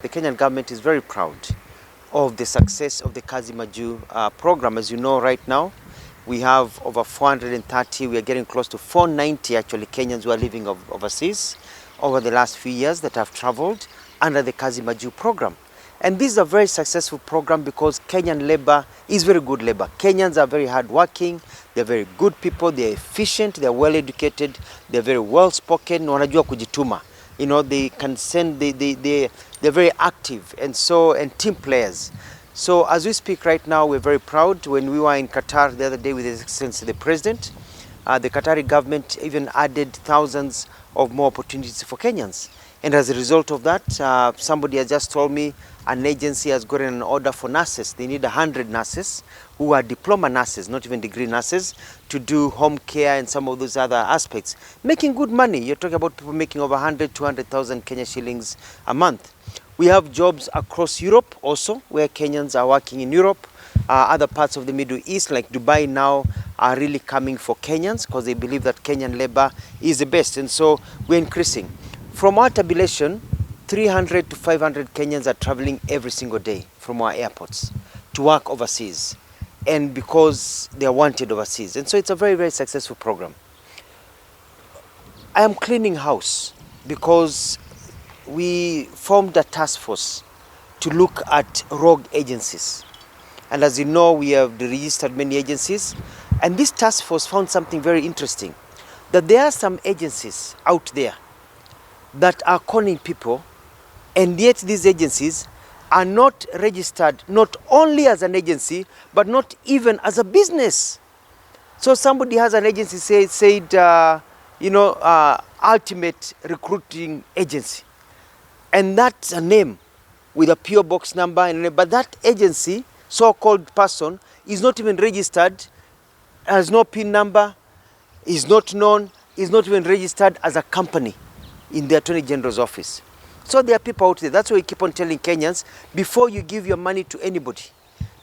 The Kenyan government is very proud of the success of the Kazi Majuu program. As you know, right now, we have over 430, we are getting close to 490 actually Kenyans who are living overseas over the last few years that have traveled under the Kazi Majuu program. And this is a very successful program because Kenyan labor is very good labor. Kenyans are very hardworking, they're very good people, they're efficient, they're well educated, they're very well spoken, wanajua kujituma. You know, they can send, they're very active and team players. So as we speak right now, we're very proud. When we were in Qatar the other day with His Excellency the President, the Qatari government even added thousands of more opportunities for Kenyans. And as a result of that, somebody has just told me an agency has gotten an order for nurses. They need 100 nurses who are diploma nurses, not even degree nurses, to do home care and some of those other aspects. Making good money. You're talking about people making over 100, 200,000 Kenya shillings a month. We have jobs across Europe also, where Kenyans are working in Europe. Other parts of the Middle East, like Dubai now, are really coming for Kenyans because they believe that Kenyan labor is the best. And so we're increasing. From our tabulation, 300 to 500 Kenyans are traveling every single day from our airports to work overseas, and because they are wanted overseas. And so it's a very, very successful program. I am cleaning house because we formed a task force to look at rogue agencies. And as you know, we have registered many agencies. And this task force found something very interesting, that there are some agencies out there that are conning people, and yet these agencies are not registered not only as an agency, but not even as a business. So somebody has an agency said Ultimate Recruiting Agency. And that's a name with a PO box number, but that agency, so-called person, is not even registered, has no PIN number, is not known, is not even registered as a company in the Attorney General's office. So there are people out there. That's why we keep on telling Kenyans, before you give your money to anybody,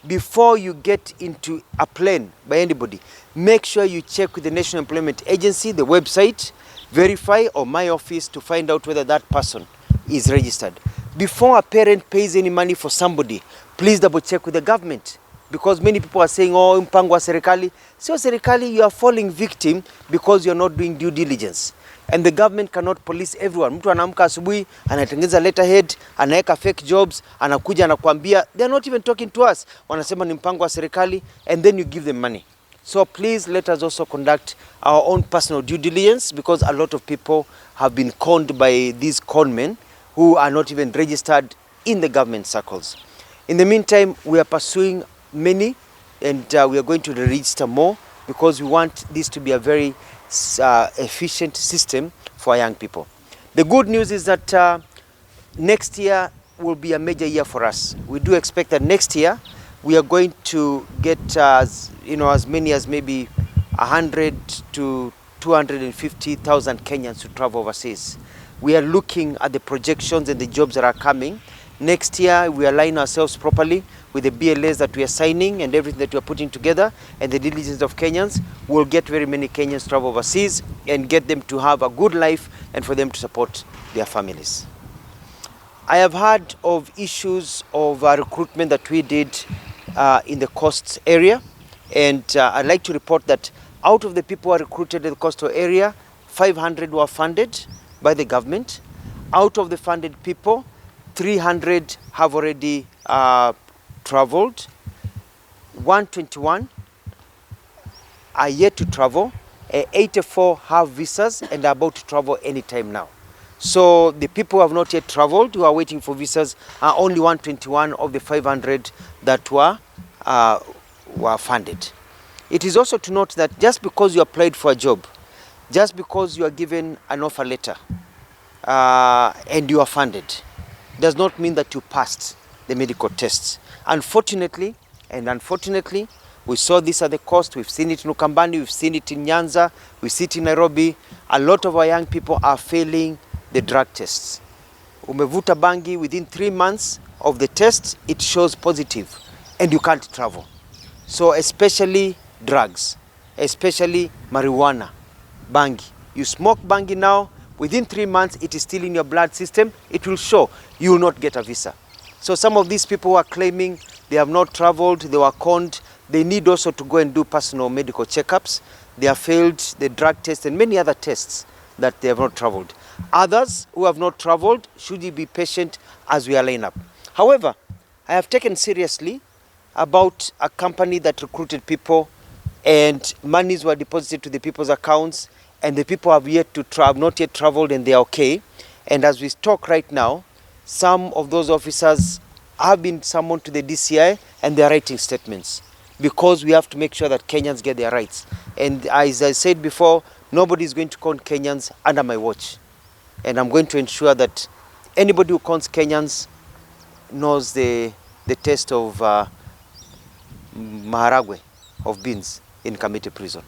before you get into a plane by anybody, make sure you check with the National Employment Agency, the website, verify, or my office to find out whether that person is registered. Before a parent pays any money for somebody, please double check with the government. Because many people are saying, oh, mpango wa serikali. So serikali, you are falling victim because you're not doing due diligence. And the government cannot police everyone. Mtu anaamka asubuhi, anatengeneza letterhead, anaeka fake jobs, anakuja anakuambia, they're not even talking to us. Wanasema ni mpango wa serikali, and then you give them money. So please let us also conduct our own personal due diligence, because a lot of people have been conned by these conmen who are not even registered in the government circles. In the meantime, we are pursuing many, and we are going to register more, because we want this to be a very efficient system for young people. The good news is that next year will be a major year for us. We do expect that next year we are going to get as many as maybe 100 to 250,000 Kenyans to travel overseas. We are looking at the projections and the jobs that are coming. Next year, we align ourselves properly with the BLAs that we are signing and everything that we are putting together, and the diligence of Kenyans. We'll get very many Kenyans travel overseas and get them to have a good life and for them to support their families. I have heard of issues of recruitment that we did in the coast area, and I'd like to report that out of the people who are recruited in the coastal area, 500 were funded by the government. Out of the funded people, 300 have already traveled. 121 are yet to travel. 84 have visas and are about to travel anytime now. So the people who have not yet traveled, who are waiting for visas, are only 121 of the 500 that were funded. It is also to note that just because you applied for a job, just because you are given an offer letter and you are funded, does not mean that you passed the medical tests. Unfortunately, we saw this at the coast. We've seen it in Ukambani, we've seen it in Nyanza, we see it in Nairobi. A lot of our young people are failing the drug tests. Umevuta bangi, within 3 months of the test, it shows positive and you can't travel. So especially drugs, especially marijuana, bangi. You smoke bangi now, within 3 months, it is still in your blood system, it will show you will not get a visa. So some of these people who are claiming they have not traveled, they were conned, they need also to go and do personal medical checkups. They have failed the drug test and many other tests that they have not traveled. Others who have not traveled, should you be patient as we align up. However, I have taken seriously about a company that recruited people and monies were deposited to the people's accounts and the people have not yet traveled and they are okay. And as we talk right now, some of those officers have been summoned to the DCI and they are writing statements because we have to make sure that Kenyans get their rights. And as I said before, nobody is going to con Kenyans under my watch. And I'm going to ensure that anybody who cons Kenyans knows the taste of maharagwe, of beans in Kamiti prison.